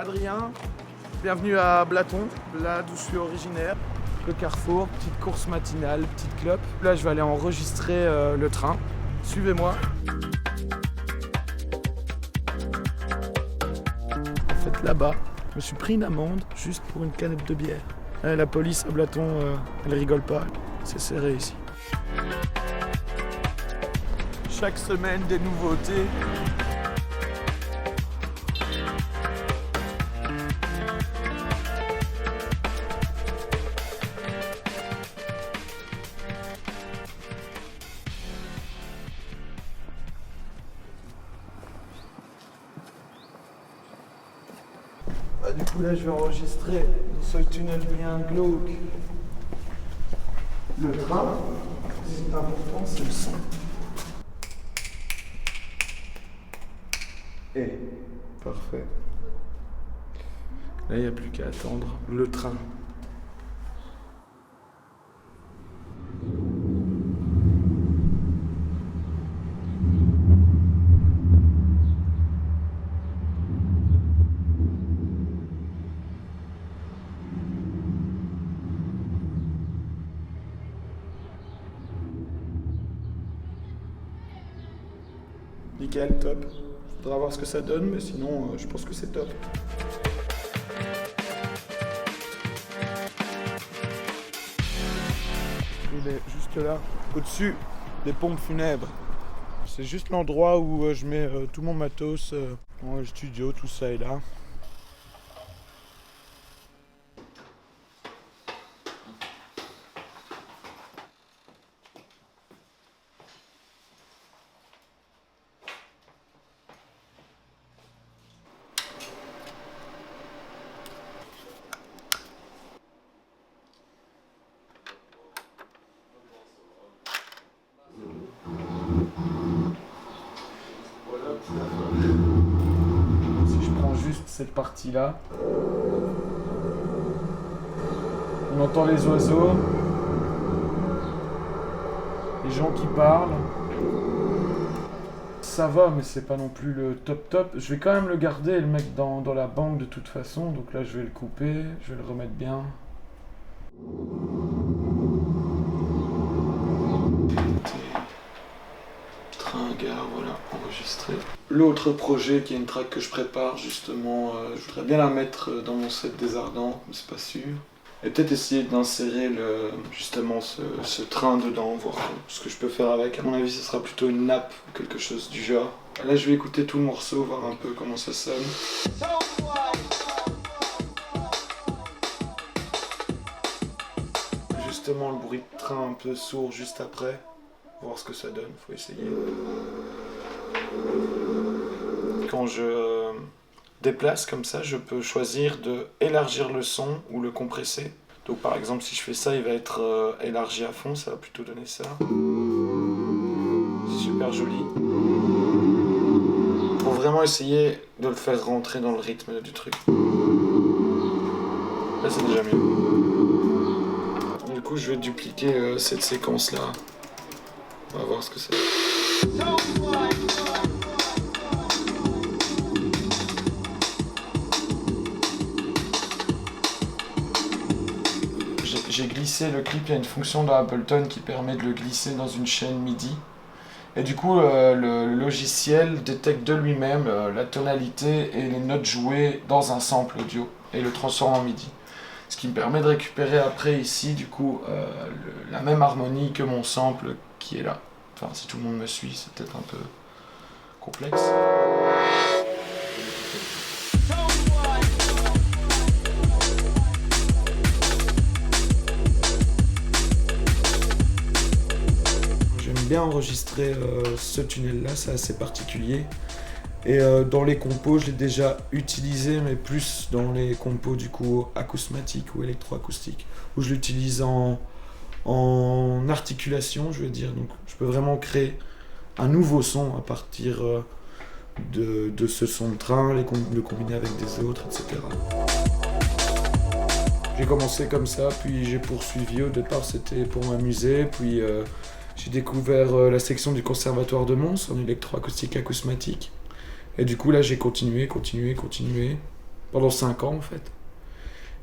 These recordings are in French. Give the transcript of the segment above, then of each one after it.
Adrien, bienvenue à Blaton, là d'où je suis originaire. Le carrefour, petite course matinale, petite clope. Là, je vais aller enregistrer le train. Suivez-moi. En fait, là-bas, je me suis pris une amende juste pour une canette de bière. La police à Blaton, elle rigole pas. C'est serré ici. Chaque semaine, des nouveautés. Du coup là je vais enregistrer dans ce tunnel bien glauque le train. Ce qui est important c'est le son. Et parfait. Là il n'y a plus qu'à attendre le train. Nickel, top. Faudra voir ce que ça donne, mais sinon, je pense que c'est top. Il est juste là, au-dessus des pompes funèbres. C'est juste l'endroit où je mets tout mon matos, mon studio, tout ça est là. Si je prends juste cette partie-là, on entend les oiseaux, les gens qui parlent. Ça va, mais c'est pas non plus le top. Je vais quand même le garder et le mettre dans la banque de toute façon. Donc là, je vais le couper, je vais le remettre bien. Train-gare, voilà, enregistré. L'autre projet qui est une track que je prépare justement, je voudrais bien la mettre dans mon set des Ardents, mais c'est pas sûr. Et peut-être essayer d'insérer justement ce train dedans, voir ce que je peux faire avec. À mon avis, ce sera plutôt une nappe ou quelque chose du genre. Là, je vais écouter tout le morceau, voir un peu comment ça sonne. Justement, le bruit de train un peu sourd juste après. Voir ce que ça donne, faut essayer. Quand je déplace comme ça, je peux choisir de élargir le son ou le compresser. Donc par exemple, si je fais ça, il va être élargi à fond, ça va plutôt donner ça. C'est super joli. Faut vraiment essayer de le faire rentrer dans le rythme du truc. Là, c'est déjà mieux. Du coup, je vais dupliquer cette séquence-là. On va voir ce que c'est. J'ai glissé le clip, il y a une fonction dans Ableton qui permet de le glisser dans une chaîne MIDI. Et du coup, le logiciel détecte de lui-même la tonalité et les notes jouées dans un sample audio et le transforme en MIDI. Ce qui me permet de récupérer après ici, du coup, la même harmonie que mon sample qui est là. Enfin, si tout le monde me suit, c'est peut-être un peu complexe. J'aime bien enregistrer ce tunnel-là, c'est assez particulier. Et dans les compos, je l'ai déjà utilisé, mais plus dans les compos du coup acousmatiques ou électroacoustiques, où je l'utilise en articulation, je veux dire. Donc je peux vraiment créer un nouveau son à partir de ce son de train, le combiner avec des autres, etc. J'ai commencé comme ça, puis j'ai poursuivi. Au départ, c'était pour m'amuser, puis j'ai découvert la section du Conservatoire de Mons en électroacoustique acousmatique. Et du coup, là, j'ai continué. pendant 5 ans en fait.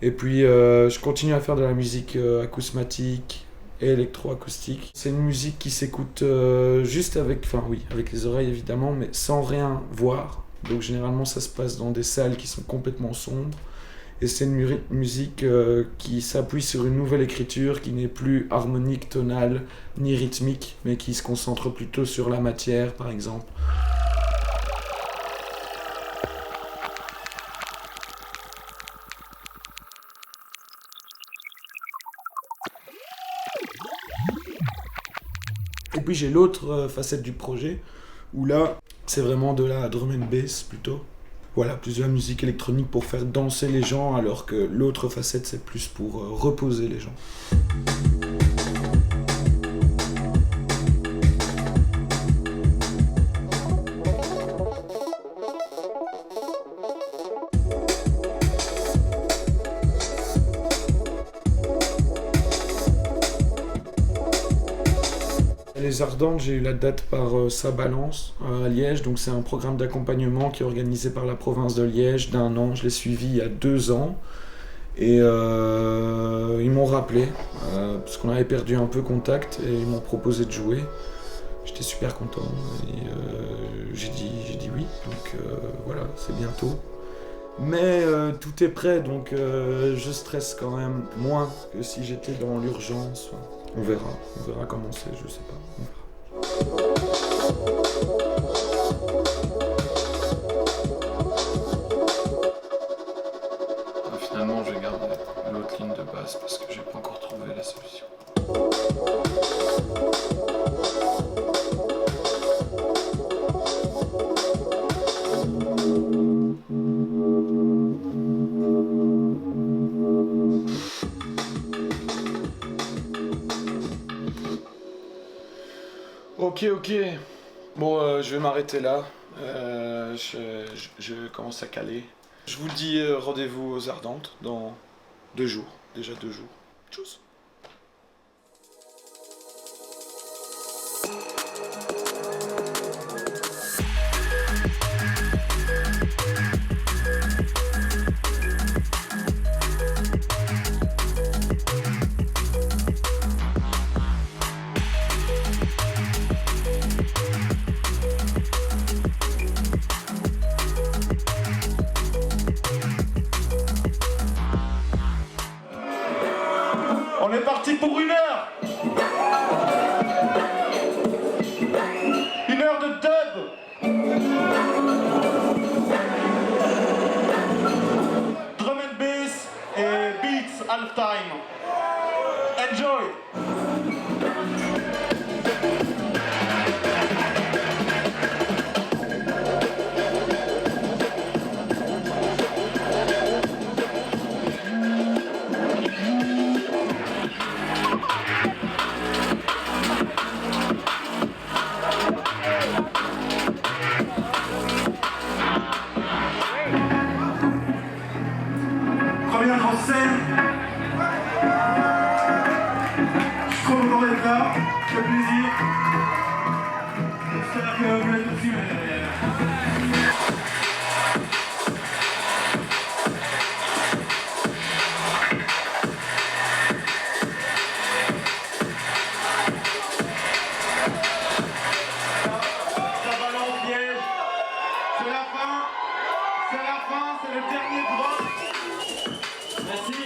Et puis je continue à faire de la musique acousmatique et électroacoustique. C'est une musique qui s'écoute juste avec, enfin oui, avec les oreilles évidemment, mais sans rien voir. Donc généralement ça se passe dans des salles qui sont complètement sombres. Et c'est une musique qui s'appuie sur une nouvelle écriture qui n'est plus harmonique, tonale, ni rythmique, mais qui se concentre plutôt sur la matière par exemple. Et puis j'ai l'autre facette du projet, où là, c'est vraiment de la drum and bass plutôt. Voilà, plus de la musique électronique pour faire danser les gens, alors que l'autre facette, c'est plus pour reposer les gens. Les Ardentes, j'ai eu la date par Ça Balance à Liège, donc c'est un programme d'accompagnement qui est organisé par la province de Liège d'1 an. Je l'ai suivi il y a 2 ans et ils m'ont rappelé parce qu'on avait perdu un peu contact et ils m'ont proposé de jouer. J'étais super content et j'ai dit oui, donc voilà, c'est bientôt. Mais tout est prêt, donc je stresse quand même moins que si j'étais dans l'urgence. On verra comment c'est, je sais pas. On verra. Finalement, je vais garder l'autre ligne de basse parce que j'ai pas encore trouvé la solution. Ok. Bon, je vais m'arrêter là. Je commence à caler. Je vous dis rendez-vous aux Ardentes dans 2 jours. Déjà 2 jours. Tchuss. On est parti pour 1 heure. 1 heure de dub. Drum and bass et beats half time. Enjoy. Première grosse scène. Je suis trop content d'être là, ça fait plaisir. J'espère que vous l'avez tous vu. Ça balance Liège. C'est la fin, c'est le dernier drop. Merci.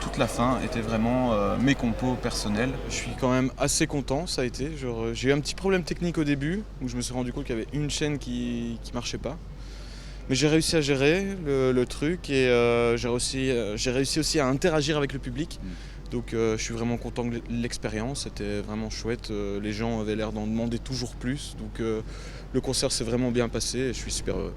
Toute la fin était vraiment mes compos personnels. Je suis quand même assez content, ça a été. J'ai eu un petit problème technique au début, où je me suis rendu compte qu'il y avait une chaîne qui marchait pas. Mais j'ai réussi à gérer le truc et j'ai réussi aussi à interagir avec le public. Donc je suis vraiment content de l'expérience, c'était vraiment chouette. Les gens avaient l'air d'en demander toujours plus. Donc le concert s'est vraiment bien passé et je suis super heureux.